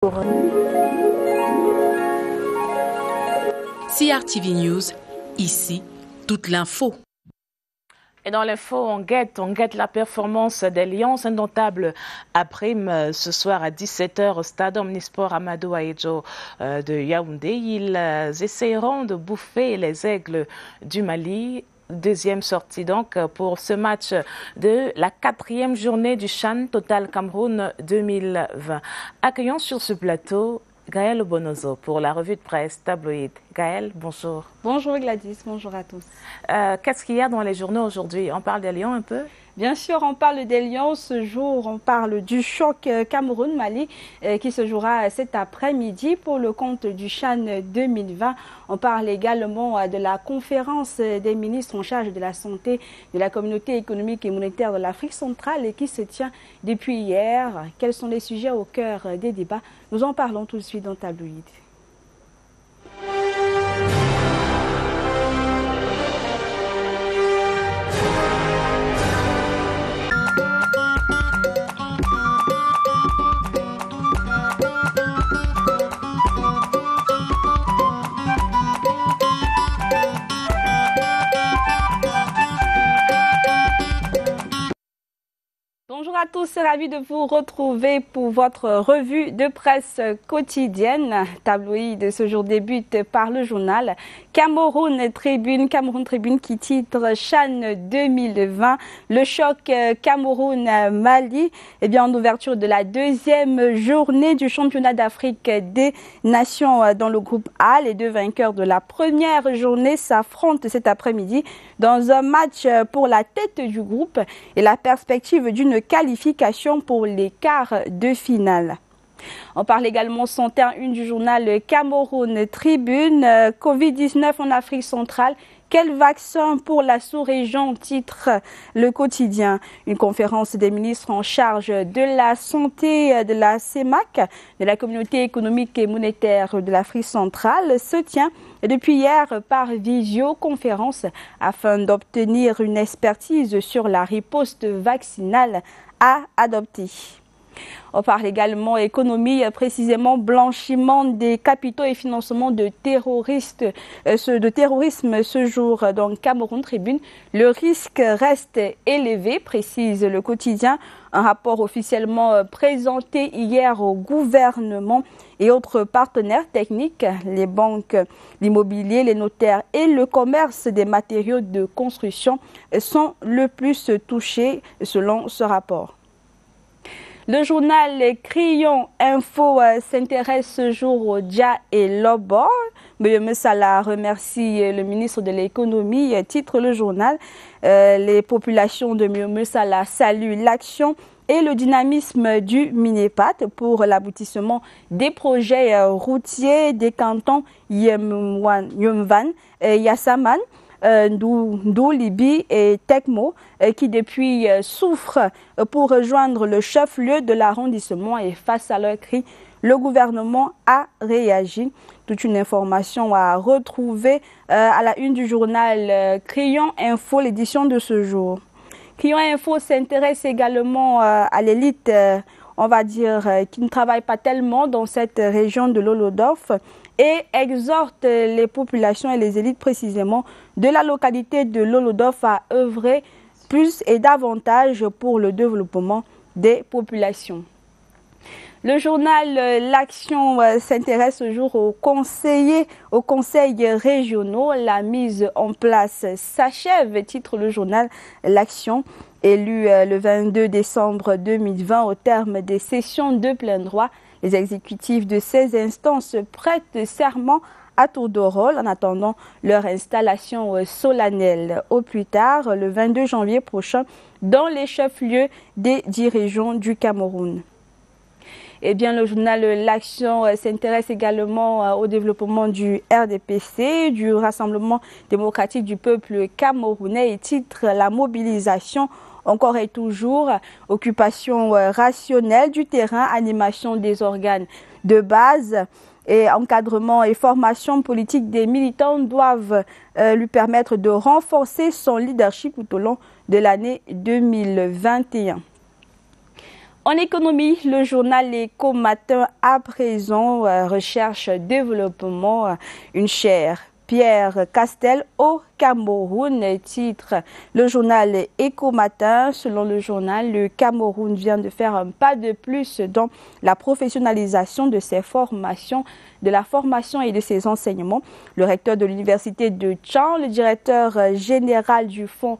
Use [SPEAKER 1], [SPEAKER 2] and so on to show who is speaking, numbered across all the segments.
[SPEAKER 1] CRTV News, ici, toute l'info.
[SPEAKER 2] Et dans l'info, on guette la performance des Lions indomptables à Prime ce soir à 17h au stade Omnisport Amadou Ahidjo de Yaoundé. Ils essaieront de bouffer les aigles du Mali. Deuxième sortie donc pour ce match de la 4e journée du CHAN Total Cameroun 2020. Accueillons sur ce plateau Gaël Bonozo pour la revue de presse tabloïd. Gaël, bonjour.
[SPEAKER 3] Bonjour Gladys, bonjour à tous.
[SPEAKER 2] Qu'est-ce qu'il y a dans les journaux aujourd'hui? On parle des Lions un peu?
[SPEAKER 3] Bien sûr, on parle des Lions ce jour, on parle du choc Cameroun-Mali qui se jouera cet après-midi pour le compte du CHAN 2020. On parle également de la conférence des ministres en charge de la santé de la communauté économique et monétaire de l'Afrique centrale qui se tient depuis hier. Quels sont les sujets au cœur des débats? Nous en parlons tout de suite dans Tabloïd. Bonjour à tous, ravi de vous retrouver pour votre revue de presse quotidienne. Tabloïd de ce jour débute par le journal Cameroun Tribune qui titre CHAN 2020, le choc Cameroun-Mali. Eh bien, en ouverture de la deuxième journée du championnat d'Afrique des Nations dans le groupe A, les deux vainqueurs de la première journée s'affrontent cet après-midi dans un match pour la tête du groupe et la perspective d'une qualification pour les quarts de finale. On parle également santé en une du journal Cameroun Tribune, Covid-19 en Afrique centrale. Quel vaccin pour la sous-région, titre le quotidien. Une conférence des ministres en charge de la santé de la CEMAC, de la communauté économique et monétaire de l'Afrique centrale, se tient depuis hier par visioconférence afin d'obtenir une expertise sur la riposte vaccinale à adopter. On parle également économie, précisément blanchiment des capitaux et financement de terrorisme ce jour dans Cameroun Tribune. Le risque reste élevé, précise le quotidien. Un rapport officiellement présenté hier au gouvernement et autres partenaires techniques, les banques, l'immobilier, les notaires et le commerce des matériaux de construction sont le plus touchés selon ce rapport. Le journal Crayon Info s'intéresse ce jour au Dia et l'Obor. M. Salah remercie le ministre de l'économie, titre le journal. Les populations de M. Salah saluent l'action et le dynamisme du Minépat pour l'aboutissement des projets routiers des cantons Yemvan, Yassaman, Libi et Tekmo qui depuis souffrent pour rejoindre le chef-lieu de l'arrondissement et face à leur cri, le gouvernement a réagi. Toute une information à retrouver à la une du journal Crayon Info, l'édition de ce jour. Crayon Info s'intéresse également à l'élite, on va dire, qui ne travaille pas tellement dans cette région de l'Holodof et exhorte les populations et les élites précisément de la localité de l'Holodof à œuvrer plus et davantage pour le développement des populations. Le journal L'Action s'intéresse ce jour aux conseils régionaux. La mise en place s'achève, titre le journal L'Action. Élu le 22 décembre 2020 au terme des sessions de plein droit, les exécutifs de ces instances prêtent serment à tour de rôle en attendant leur installation solennelle au plus tard, le 22 janvier prochain, dans les chefs-lieux des 10 régions du Cameroun. Eh bien, le journal L'Action s'intéresse également au développement du RDPC, du Rassemblement démocratique du peuple camerounais, et titre la mobilisation encore et toujours, occupation rationnelle du terrain, animation des organes de base et encadrement et formation politique des militants doivent lui permettre de renforcer son leadership tout au long de l'année 2021. En économie, le journal Éco Matin à présent recherche développement une chaire. Pierre Castel au Cameroun, titre le journal Éco Matin. Selon le journal, le Cameroun vient de faire un pas de plus dans la professionnalisation de ses formations, de la formation et de ses enseignements. Le recteur de l'université de Tchang, le directeur général du fonds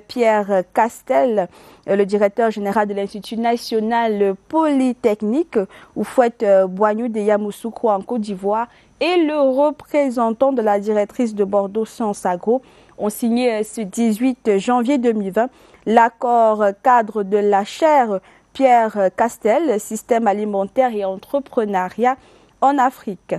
[SPEAKER 3] Pierre Castel, le directeur général de l'Institut national polytechnique, Oufouette Boignou de Yamoussoukro en Côte d'Ivoire, et le représentant de la directrice de Bordeaux Sciences Agro ont signé ce 18 janvier 2020 l'accord cadre de la chaire Pierre Castel, système alimentaire et entrepreneuriat en Afrique.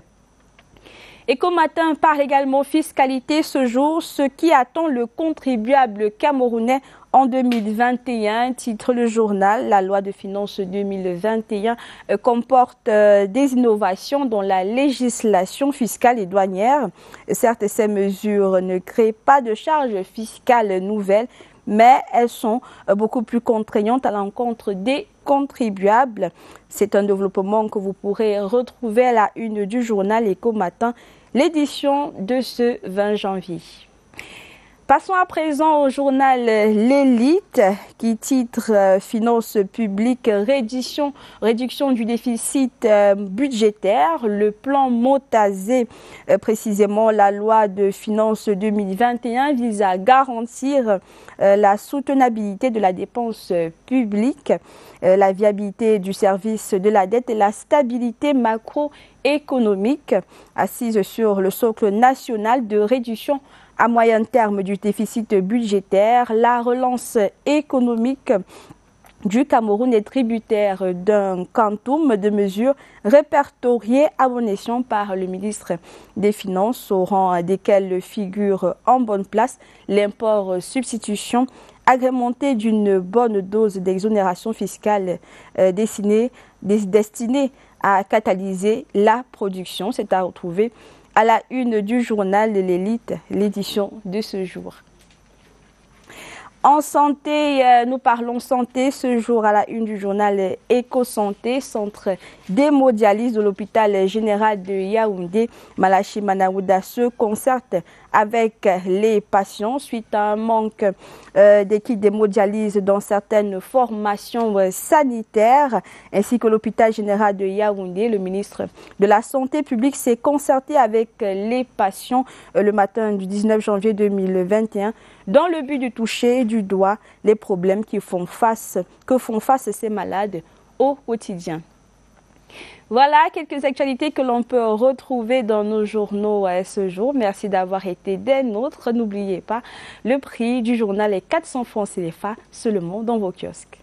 [SPEAKER 3] Éco Matin parle également fiscalité ce jour, ce qui attend le contribuable camerounais en 2021, titre le journal. La loi de finances 2021 comporte des innovations dans la législation fiscale et douanière. Certes, ces mesures ne créent pas de charges fiscales nouvelles, mais elles sont beaucoup plus contraignantes à l'encontre des contribuables. C'est un développement que vous pourrez retrouver à la une du journal Éco Matin, l'édition de ce 20 janvier. Passons à présent au journal L'Élite qui titre Finances publiques, réduction du déficit budgétaire. Le plan Motazé, précisément la loi de finances 2021, vise à garantir la soutenabilité de la dépense publique, la viabilité du service de la dette et la stabilité macroéconomique assise sur le socle national de réduction à moyen terme du déficit budgétaire. La relance économique du Cameroun est tributaire d'un quantum de mesures répertoriées à bon escient par le ministre des Finances, au rang desquelles figure en bonne place l'import-substitution agrémenté d'une bonne dose d'exonération fiscale destinée à catalyser la production. C'est à retrouver à la une du journal de L'Élite, l'édition de ce jour. En santé, nous parlons santé ce jour à la une du journal Éco-Santé, centre d'hémodialyse de l'hôpital général de Yaoundé. Malachi Manaouda se concerte avec les patients suite à un manque d'équipes d'hémodialyse dans certaines formations sanitaires, ainsi que l'hôpital général de Yaoundé. Le ministre de la Santé publique s'est concerté avec les patients le matin du 19 janvier 2021 dans le but de toucher du doigt les problèmes que font face ces malades au quotidien. Voilà quelques actualités que l'on peut retrouver dans nos journaux ce jour. Merci d'avoir été des nôtres. N'oubliez pas, le prix du journal est 400 francs CFA seulement dans vos kiosques.